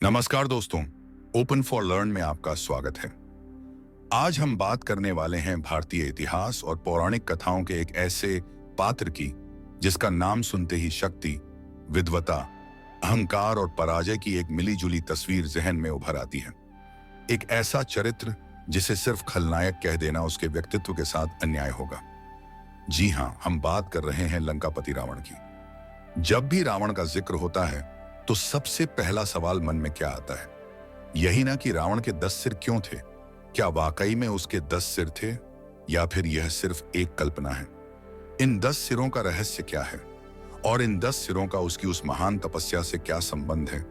नमस्कार दोस्तों, open for learn में आपका स्वागत है। आज हम बात करने वाले हैं भारतीय इतिहास और पौराणिक कथाओं के एक ऐसे पात्र की जिसका नाम सुनते ही शक्ति, विद्वता, अहंकार और पराजय की एक मिलीजुली तस्वीर जहन में उभर आती है। एक ऐसा चरित्र जिसे सिर्फ खलनायक कह देना उसके व्यक्तित्व के साथ अन्याय होगा। जी हां, हम बात कर रहे हैं लंकापति रावण की। जब भी रावण का जिक्र होता है तो सबसे पहला सवाल मन में क्या आता है? यही ना कि रावण के 10 सिर क्यों थे? क्या वाकई में उसके 10 सिर थे या फिर यह सिर्फ एक कल्पना है? इन 10 सिरों का रहस्य क्या है और इन 10 सिरों का उसकी उस महान तपस्या से क्या संबंध है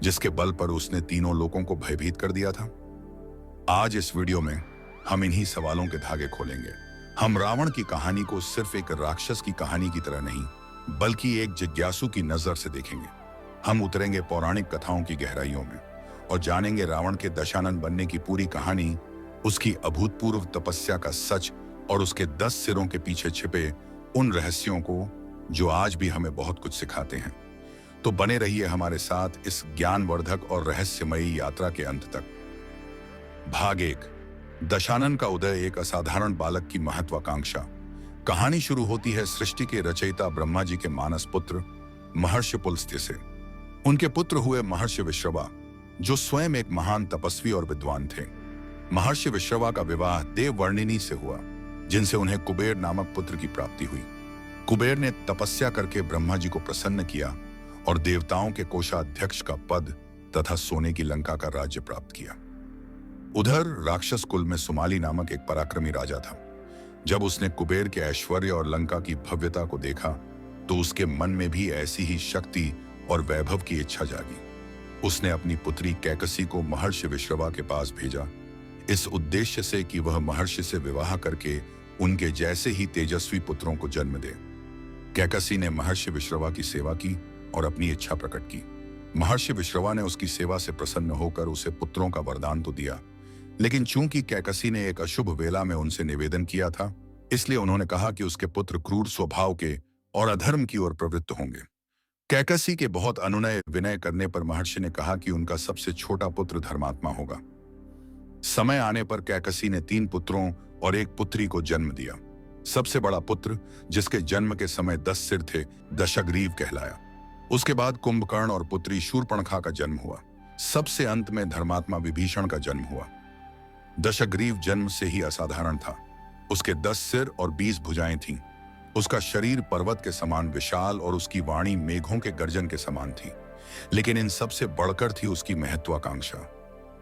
जिसके बल पर उसने तीनों लोगों को भयभीत कर दिया था? आज इस वीडियो में हम इन्हीं सवालों के धागे खोलेंगे। हम रावण की कहानी को सिर्फ एक राक्षस की कहानी की तरह नहीं, बल्कि एक जिज्ञासु की नजर से देखेंगे। हम उतरेंगे पौराणिक कथाओं की गहराइयों में और जानेंगे रावण के दशानन बनने की पूरी कहानी, उसकी अभूतपूर्व तपस्या का सच और उसके 10 सिरों के पीछे छिपे उन रहस्यों को जो आज भी हमें बहुत कुछ सिखाते हैं। तो बने रहिए हमारे साथ इस ज्ञानवर्धक और रहस्यमयी यात्रा के अंत तक। भाग 1, दशानन का उदय, एक असाधारण बालक की महत्वाकांक्षा। कहानी शुरू होती है सृष्टि के रचयिता ब्रह्मा जी के मानस पुत्र महर्षि पुलस्त्य से। उनके पुत्र हुए महर्षि विश्रवा, जो स्वयं एक महान तपस्वी और विद्वान थे। महर्षि विश्रवा का विवाह देववर्णिनी से हुआ, जिनसे उन्हें कुबेर नामक पुत्र की प्राप्ति हुई। कुबेर ने तपस्या करके ब्रह्मा जी को प्रसन्न किया और देवताओं के कोषाध्यक्ष का पद तथा सोने की लंका का राज्य प्राप्त किया। उधर राक्षस कुल में सुमाली नामक एक पराक्रमी राजा था। जब उसने कुबेर के ऐश्वर्य और लंका की भव्यता को देखा तो उसके मन में भी ऐसी ही शक्ति और वैभव की इच्छा जागी। उसने अपनी पुत्री कैकसी को महर्षि विश्रवा के पास भेजा, इस उद्देश्य से कि वह महर्षि से विवाह करके उनके जैसे ही तेजस्वी पुत्रों को जन्म दे। कैकसी ने महर्षि विश्रवा की सेवा की और अपनी इच्छा प्रकट की। महर्षि विश्रवा ने उसकी सेवा से प्रसन्न होकर उसे पुत्रों का वरदान तो दिया, लेकिन चूंकि कैकसी ने एक अशुभ वेला में उनसे निवेदन किया था, इसलिए उन्होंने कहा कि उसके पुत्र क्रूर स्वभाव के और अधर्म की ओर प्रवृत्त होंगे। कैकसी के बहुत अनुनय विनय करने पर महर्षि ने कहा कि उनका सबसे छोटा पुत्र धर्मात्मा होगा। समय आने पर कैकसी ने 3 पुत्रों और 1 पुत्री को जन्म दिया। सबसे बड़ा पुत्र, जिसके जन्म के समय 10 सिर थे, दशग्रीव कहलाया। उसके बाद कुंभकर्ण और पुत्री शूर्पणखा का जन्म हुआ। सबसे अंत में धर्मात्मा विभीषण का जन्म हुआ। दशग्रीव जन्म से ही असाधारण था। उसके 10 सिर और 20 भुजाएं थीं। उसका शरीर पर्वत के समान विशाल और उसकी वाणी मेघों के गर्जन के समान थी। लेकिन इन सबसे बढ़कर थी उसकी महत्वाकांक्षा।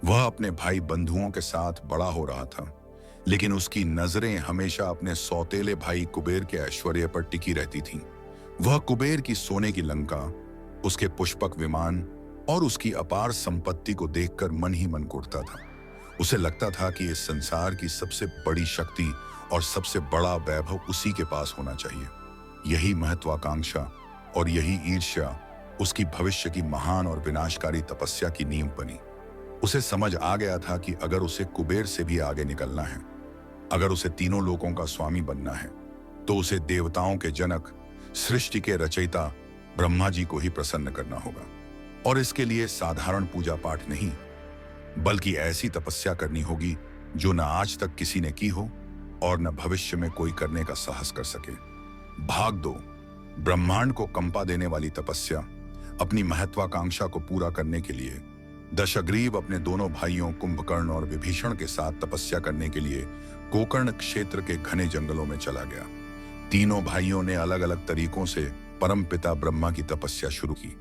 वह अपने भाई बंधुओं के साथ बड़ा हो रहा था, लेकिन उसकी नजरें हमेशा अपने सौतेले भाई कुबेर के ऐश्वर्य पर टिकी रहती थीं। वह कुबेर की सोने की लंका, उसके पुष्पक विमान और उसकी अपार संपत्ति को देखकर मन ही मन कुढ़ता था। उसे लगता था कि इस संसार की सबसे बड़ी शक्ति और सबसे बड़ा वैभव उसी के पास होना चाहिए। यही महत्वाकांक्षा और यही ईर्ष्या उसकी भविष्य की महान और विनाशकारी तपस्या की नींव बनी। उसे समझ आ गया था कि अगर उसे कुबेर से भी आगे निकलना है, अगर उसे तीनों लोकों का स्वामी बनना है, तो उसे देवताओं के जनक, सृष्टि के रचयिता ब्रह्मा जी को ही प्रसन्न करना होगा। और इसके लिए साधारण पूजा पाठ नहीं, बल्कि ऐसी तपस्या करनी होगी जो न आज तक किसी ने की हो और न भविष्य में कोई करने का साहस कर सके। भाग 2, ब्रह्मांड को कंपा देने वाली तपस्या। अपनी महत्वाकांक्षा को पूरा करने के लिए दशग्रीव अपने दोनों भाइयों कुंभकर्ण और विभीषण के साथ तपस्या करने के लिए गोकर्ण क्षेत्र के घने जंगलों में चला गया। तीनों भाइयों ने अलग अलग तरीकों से परमपिता ब्रह्मा की तपस्या शुरू की।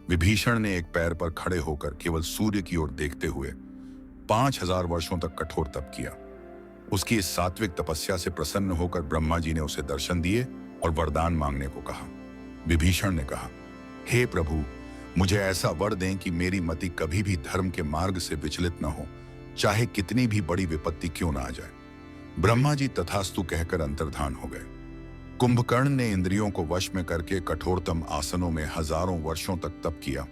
विभीषण ने एक पैर पर खड़े होकर केवल सूर्य की ओर देखते हुए 5000 वर्षों तक कठोर तप किया। उसकी इस सात्विक तपस्या से प्रसन्न होकर ब्रह्मा जी ने उसे दर्शन दिए और वरदान मांगने को कहा। विभीषण ने कहा, हे प्रभु, मुझे ऐसा वर दें कि मेरी मति कभी भी धर्म के मार्ग से विचलित न हो, चाहे कितनी भी बड़ी विपत्ति क्यों ना आ जाए। ब्रह्मा जी तथास्तु कहकर अंतर्धान हो गए। कुंभकर्ण ने इंद्रियों को वश में करके कठोरतम आसनों में हजारों वर्षों तक तप किया।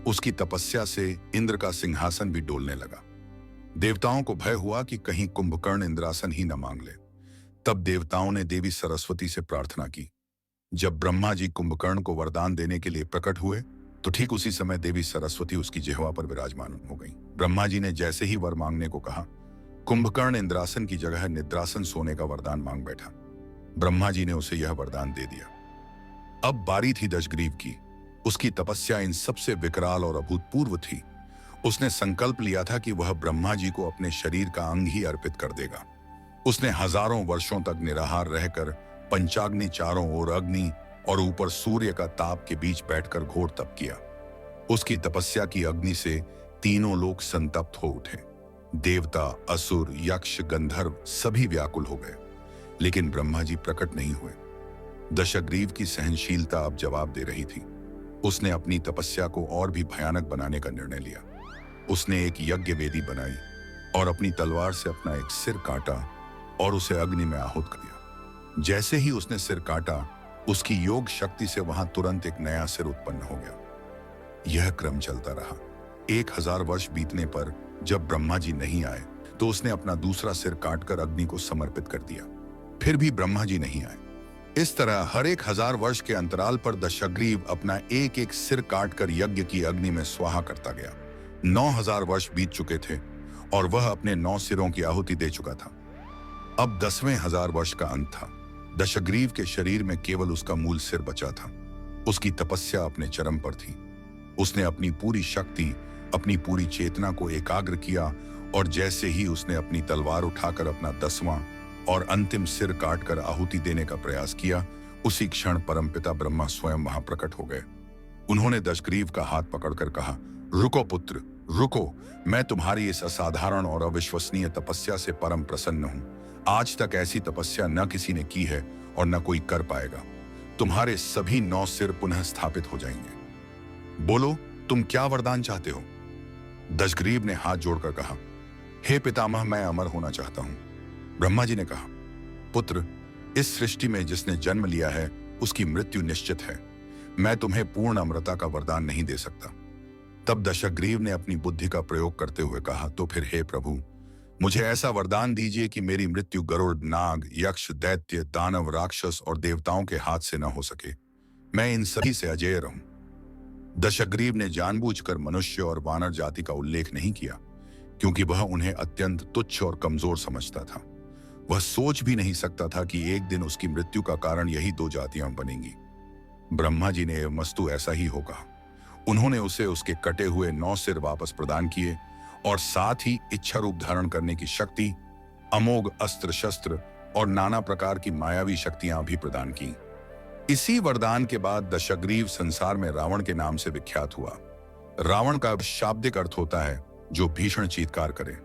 उसकी तपस्या से इंद्र का सिंहासन भी डोलने लगा। देवताओं को भय हुआ कि कहीं कुंभकर्ण इंद्रासन ही न मांग ले। तब देवताओं ने देवी सरस्वती से प्रार्थना की। जब ब्रह्मा जी कुंभकर्ण को वरदान देने के लिए प्रकट हुए तो ठीक उसी समय देवी सरस्वती उसकी जिह्वा पर विराजमान हो गई। ब्रह्मा जी ने जैसे ही वर मांगने को कहा, कुंभकर्ण इंद्रासन की जगह निद्रासन सोने का वरदान मांग बैठा। ब्रह्मा जी ने उसे यह वरदान दे दिया। अब बारी थी दशग्रीव की। उसकी तपस्या इन सबसे विकराल और अभूतपूर्व थी। उसने संकल्प लिया था कि वह ब्रह्मा जी को अपने शरीर का अंग ही अर्पित कर देगा। उसने हजारों वर्षों तक निराहार रहकर पंचाग्नि, चारों ओर अग्नि और ऊपर सूर्य का ताप के बीच बैठकर घोर तप किया। उसकी तपस्या की अग्नि से तीनों लोग संतप्त हो उठे। देवता, असुर, यक्ष, गंधर्व सभी व्याकुल हो गए, लेकिन ब्रह्मा जी प्रकट नहीं हुए। दशग्रीव की सहनशीलता अब जवाब दे रही थी। उसने अपनी तपस्या को और भी भयानक बनाने का निर्णय लिया। उसने एक यज्ञ वेदी बनाई और अपनी तलवार से अपना एक सिर काटा और उसे अग्नि में आहूत कर दिया। जैसे ही उसने सिर काटा, उसकी योग शक्ति से वहां तुरंत एक नया सिर उत्पन्न हो गया। यह क्रम चलता रहा। 1000 वर्ष बीतने पर जब ब्रह्मा जी नहीं आए, तो उसने अपना दूसरा सिर काटकर अग्नि को समर्पित कर दिया। फिर भी ब्रह्मा जी नहीं आए। इस तरह हर 1000 वर्ष के अंतराल पर दशग्रीव अपना एक एक सिर काटकर यज्ञ की अग्नि में स्वाहा करता गया। 9000 वर्ष बीत चुके थे और वह अपने 9 सिरों की आहुति दे चुका था। अब 10वें हजार वर्ष का अंत था। दशग्रीव के शरीर में केवल उसका मूल सिर बचा था। उसकी तपस्या अपने चरम पर थी। उसने अपनी पूरी शक्ति, अपनी पूरी चेतना को एकाग्र किया और जैसे ही उसने अपनी तलवार उठाकर अपना 10वां और अंतिम सिर काटकर आहुति देने का प्रयास किया, उसी क्षण परमपिता ब्रह्मा स्वयं वहां प्रकट हो गए। उन्होंने दशग्रीव का हाथ पकड़कर कहा, रुको पुत्र, रुको। मैं तुम्हारी इस असाधारण और अविश्वसनीय तपस्या से परम प्रसन्न हूं। आज तक ऐसी तपस्या न किसी ने की है और न कोई कर पाएगा। तुम्हारे सभी 9 सिर पुनः स्थापित हो जाएंगे। बोलो, तुम क्या वरदान चाहते हो? दशग्रीव ने हाथ जोड़कर कहा, हे पितामह, मैं अमर होना चाहता हूं। ब्रह्मा जी ने कहा, पुत्र, इस सृष्टि में जिसने जन्म लिया है उसकी मृत्यु निश्चित है। मैं तुम्हें पूर्ण अमरता का वरदान नहीं दे सकता। तब दशग्रीव ने अपनी बुद्धि का प्रयोग करते हुए कहा, तो फिर हे प्रभु, मुझे ऐसा वरदान दीजिए कि मेरी मृत्यु गरुड़, नाग, यक्ष, दैत्य, दानव, राक्षस और देवताओं के हाथ से न हो सके। मैं इन सभी से अजेय रहूं। दशग्रीव ने जानबूझकर मनुष्य और वानर जाति का उल्लेख नहीं किया, क्योंकि वह उन्हें अत्यंत तुच्छ और कमजोर समझता था। वह सोच भी नहीं सकता था कि एक दिन उसकी मृत्यु का कारण यही 2 जातियां बनेंगी। ब्रह्मा जी ने मस्तु ऐसा ही होगा। उन्होंने उसे उसके कटे हुए 9 सिर वापस प्रदान किए और साथ ही इच्छा रूप धारण करने की शक्ति, अमोघ अस्त्र शस्त्र और नाना प्रकार की मायावी शक्तियां भी प्रदान की। इसी वरदान के बाद दशग्रीव संसार में रावण के नाम से विख्यात हुआ। रावण का शाब्दिक अर्थ होता है जो भीषण चीत्कार करे।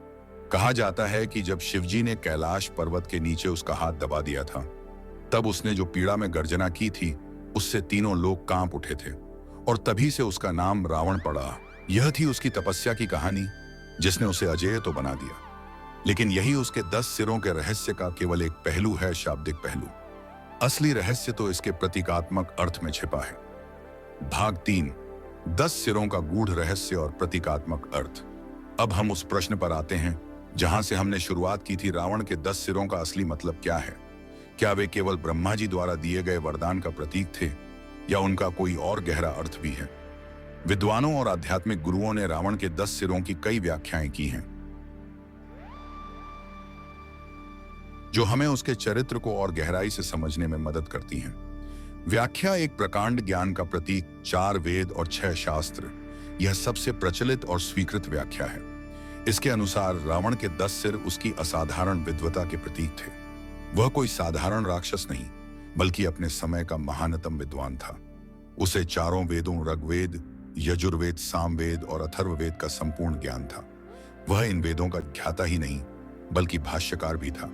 कहा जाता है कि जब शिवजी ने कैलाश पर्वत के नीचे उसका हाथ दबा दिया था, तब उसने जो पीड़ा में गर्जना की थी, उससे तीनों लोग कांप उठे थे और तभी से उसका नाम रावण पड़ा। यह थी उसकी तपस्या की कहानी, जिसने उसे अजेय तो बना दिया, लेकिन यही उसके 10 सिरों के रहस्य का केवल एक पहलू है, शाब्दिक पहलू। असली रहस्य तो इसके प्रतीकात्मक अर्थ में छिपा है। भाग 3, 10 सिरों का गूढ़ रहस्य और प्रतीकात्मक अर्थ। अब हम उस प्रश्न पर आते हैं जहां से हमने शुरुआत की थी। रावण के 10 सिरों का असली मतलब क्या है? क्या वे केवल ब्रह्मा जी द्वारा दिए गए वरदान का प्रतीक थे, या उनका कोई और गहरा अर्थ भी है? विद्वानों और आध्यात्मिक गुरुओं ने रावण के 10 सिरों की कई व्याख्याएं की हैं, जो हमें उसके चरित्र को और गहराई से समझने में मदद करती हैं। व्याख्या एक प्रकांड ज्ञान का प्रतीक, 4 वेद और 6 शास्त्र, यह सबसे प्रचलित और स्वीकृत व्याख्या है। इसके अनुसार रावण के 10 सिर उसकी असाधारण विद्वता के प्रतीक थे। वह कोई साधारण राक्षस नहीं, बल्कि अपने समय का महानतम विद्वान था। उसे चारों वेदों ऋग्वेद, यजुर्वेद, सामवेद और अथर्ववेद का संपूर्ण ज्ञान था। वह इन वेदों का ज्ञाता ही नहीं, बल्कि भाष्यकार भी था।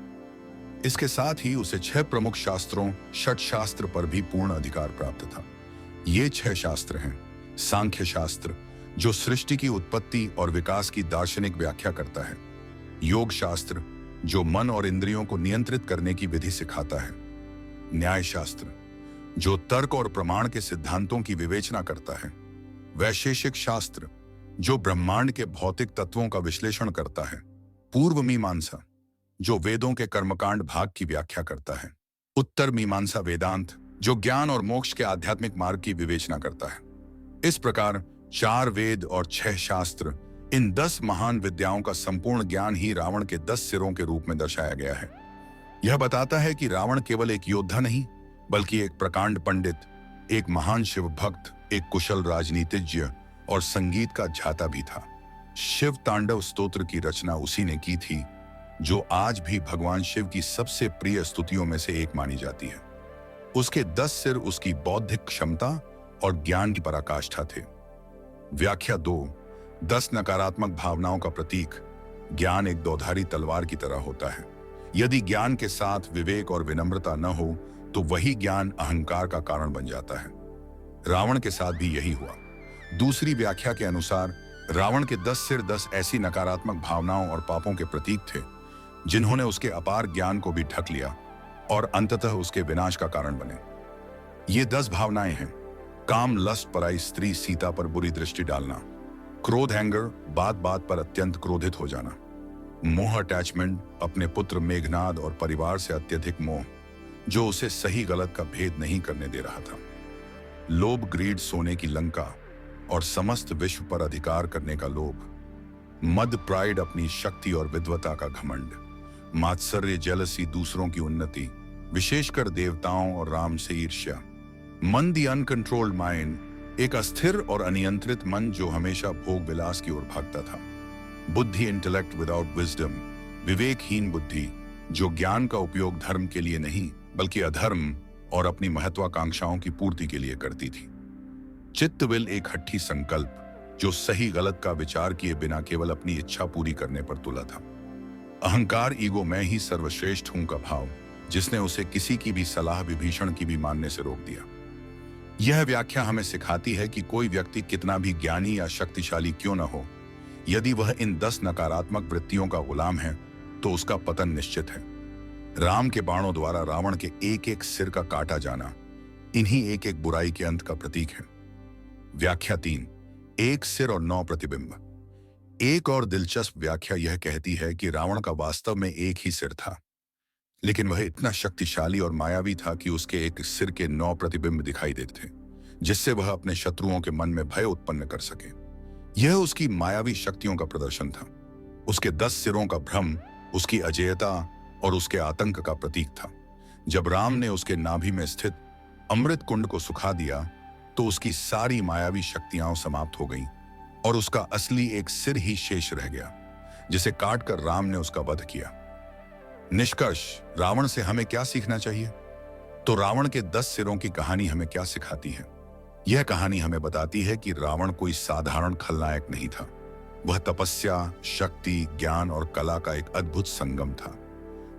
इसके साथ ही उसे 6 प्रमुख शास्त्रों, षट शास्त्र पर भी पूर्ण अधिकार प्राप्त था। ये 6 शास्त्र हैं: सांख्य शास्त्र, जो सृष्टि की उत्पत्ति और विकास की दार्शनिक व्याख्या करता है; योग शास्त्र, जो मन और इंद्रियों को नियंत्रित करने की विधि सिखाता है; न्याय शास्त्र, जो तर्क और प्रमाण के सिद्धांतों की विवेचना करता है; वैशेषिक शास्त्र, जो ब्रह्मांड के भौतिक तत्वों का विश्लेषण करता है; पूर्व मीमांसा, जो वेदों के कर्मकांड भाग की व्याख्या करता है; उत्तर मीमांसा वेदांत, जो ज्ञान और मोक्ष के आध्यात्मिक मार्ग की विवेचना करता है। इस प्रकार 4 वेद और 6 शास्त्र, इन 10 महान विद्याओं का संपूर्ण ज्ञान ही रावण के 10 सिरों के रूप में दर्शाया गया है। यह बताता है कि रावण केवल एक योद्धा नहीं, बल्कि एक प्रकांड पंडित, एक महान शिव भक्त, एक कुशल राजनीतिज्ञ और संगीत का झाता भी था। शिव तांडव स्तोत्र की रचना उसी ने की थी, जो आज भी भगवान शिव की सबसे प्रिय स्तुतियों में से एक मानी जाती है। उसके 10 सिर उसकी बौद्धिक क्षमता और ज्ञान की पराकाष्ठा थे। व्याख्या 2। 10 नकारात्मक भावनाओं का प्रतीक। ज्ञान एक दोधारी तलवार की तरह होता है। यदि ज्ञान के साथ विवेक और विनम्रता न हो तो वही ज्ञान अहंकार का कारण बन जाता है। रावण के साथ भी यही हुआ। दूसरी व्याख्या के अनुसार रावण के 10 सिर 10 ऐसी नकारात्मक भावनाओं और पापों के प्रतीक थे, जिन्होंने उसके अपार ज्ञान को भी ढक लिया और अंततः उसके विनाश का कारण बने। ये 10 भावनाएं हैं: काम, लस्ट, पराई स्त्री, सीता पर बुरी दृष्टि डालना; क्रोध, एंगर, बात बात पर अत्यंत क्रोधित हो जाना; मोह, अटैचमेंट, अपने पुत्र मेघनाद और परिवार से अत्यधिक मोह, जो उसे सही गलत का भेद नहीं करने दे रहा था; लोभ, ग्रीड, सोने की लंका और समस्त विश्व पर अधिकार करने का लोभ; मद, प्राइड, अपनी शक्ति और विद्वता का घमंड; मात्सर्य, जेलसी, दूसरों की उन्नति, विशेषकर देवताओं और राम से ईर्ष्या; मन, दी अनकंट्रोल्ड माइंड, एक अस्थिर और अनियंत्रित मन जो हमेशा भोग विलास की ओर भागता था; बुद्धि, इंटेलेक्ट विदाउट विजडम, विवेकहीन बुद्धि, जो ज्ञान का उपयोग धर्म के लिए नहीं बल्कि अधर्म और अपनी महत्वाकांक्षाओं की पूर्ति के लिए करती थी; चित्त, विल, एक हठी संकल्प, जो सही गलत का विचार किए बिना केवल अपनी इच्छा पूरी करने पर तुला था; अहंकार, ईगो, मैं ही सर्वश्रेष्ठ हूं का भाव, जिसने उसे किसी की भी सलाह विभीषण की भी मानने से रोक दिया। यह व्याख्या हमें सिखाती है कि कोई व्यक्ति कितना भी ज्ञानी या शक्तिशाली क्यों न हो, यदि वह इन 10 नकारात्मक वृत्तियों का गुलाम है तो उसका पतन निश्चित है। राम के बाणों द्वारा रावण के एक एक सिर का काटा जाना इन्हीं एक एक बुराई के अंत का प्रतीक है। व्याख्या 3। 1 सिर और 9 प्रतिबिंब। एक और दिलचस्प व्याख्या यह कहती है कि रावण का वास्तव में एक ही सिर था, लेकिन वह इतना शक्तिशाली और मायावी था कि उसके एक सिर के 9 प्रतिबिंब दिखाई देते थे, जिससे वह अपने शत्रुओं के मन में भय उत्पन्न कर सके। यह उसकी मायावी शक्तियों का प्रदर्शन था। उसके 10 सिरों का भ्रम उसकी अजेयता और उसके आतंक का प्रतीक था। जब राम ने उसके नाभि में स्थित अमृत कुंड को सुखा दिया तो उसकी सारी मायावी शक्तियां समाप्त हो गईं और उसका असली एक सिर ही शेष रह गया, जिसे काटकर राम ने उसका वध किया। निष्कर्ष, रावण से हमें क्या सीखना चाहिए? तो रावण के 10 सिरों की कहानी हमें क्या सिखाती है? यह कहानी हमें बताती है कि रावण कोई साधारण खलनायक नहीं था। वह तपस्या, शक्ति, ज्ञान और कला का एक अद्भुत संगम था।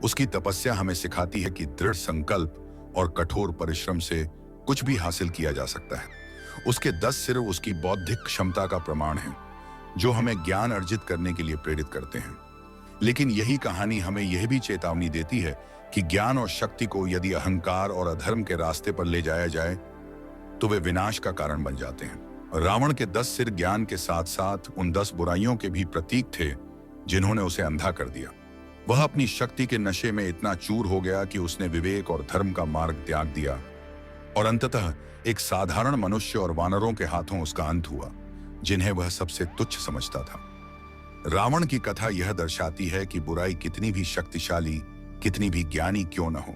उसकी तपस्या हमें सिखाती है कि दृढ़ संकल्प और कठोर परिश्रम से कुछ भी हासिल किया जा सकता है। उसके 10 सिर उसकी बौद्धिक क्षमता का प्रमाण है, जो हमें ज्ञान अर्जित करने के लिए प्रेरित करते हैं। लेकिन यही कहानी हमें यह भी चेतावनी देती है कि ज्ञान और शक्ति को यदि अहंकार और अधर्म के रास्ते पर ले जाया जाए तो वे विनाश का कारण बन जाते हैं। रावण के 10 सिर ज्ञान के साथ साथ उन 10 बुराइयों के भी प्रतीक थे, जिन्होंने उसे अंधा कर दिया। वह अपनी शक्ति के नशे में इतना चूर हो गया कि उसने विवेक और धर्म का मार्ग त्याग दिया और अंततः एक साधारण मनुष्य और वानरों के हाथों उसका अंत हुआ, जिन्हें वह सबसे तुच्छ समझता था। रावण की कथा यह दर्शाती है कि बुराई कितनी भी शक्तिशाली, कितनी भी ज्ञानी क्यों न हो,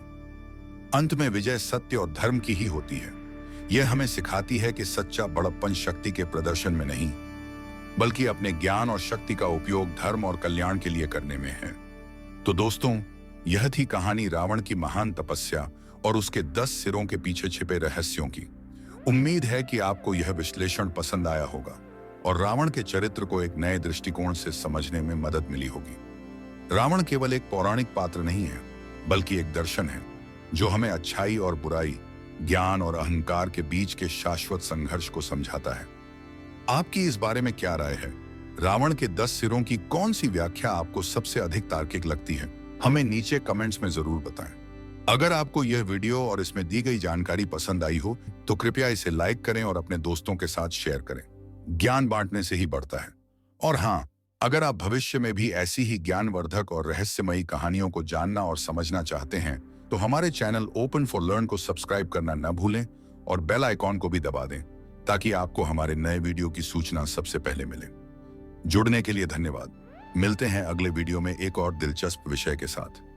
अंत में विजय सत्य और धर्म की ही होती है। यह हमें सिखाती है कि सच्चा बड़प्पन शक्ति के प्रदर्शन में नहीं, बल्कि अपने ज्ञान और शक्ति का उपयोग धर्म और कल्याण के लिए करने में है। तो दोस्तों, यह थी कहानी रावण की महान तपस्या और उसके 10 सिरों के पीछे छिपे रहस्यों की। उम्मीद है कि आपको यह विश्लेषण पसंद आया होगा और रावण के चरित्र को एक नए दृष्टिकोण से समझने में मदद मिली होगी। रावण केवल एक पौराणिक पात्र नहीं है, बल्कि एक दर्शन है जो हमें अच्छाई और बुराई, ज्ञान और अहंकार के बीच के शाश्वत संघर्ष को समझाता है। आपकी इस बारे में क्या राय है? रावण के 10 सिरों की कौन सी व्याख्या आपको सबसे अधिक तार्किक लगती है? हमें नीचे कमेंट्स में जरूर बताएं। अगर आपको यह वीडियो और इसमें दी गई जानकारी पसंद आई हो तो कृपया इसे लाइक करें और अपने दोस्तों के साथ शेयर करें। ज्ञान बांटने से ही बढ़ता है। और हाँ, अगर आप भविष्य में भी ऐसी ही ज्ञानवर्धक और रहस्यमयी कहानियों को जानना और समझना चाहते हैं तो हमारे चैनल ओपन फॉर लर्न को सब्सक्राइब करना न भूलें और बेल आइकॉन को भी दबा दें, ताकि आपको हमारे नए वीडियो की सूचना सबसे पहले मिले। जुड़ने के लिए धन्यवाद। मिलते हैं अगले वीडियो में एक और दिलचस्प विषय के साथ।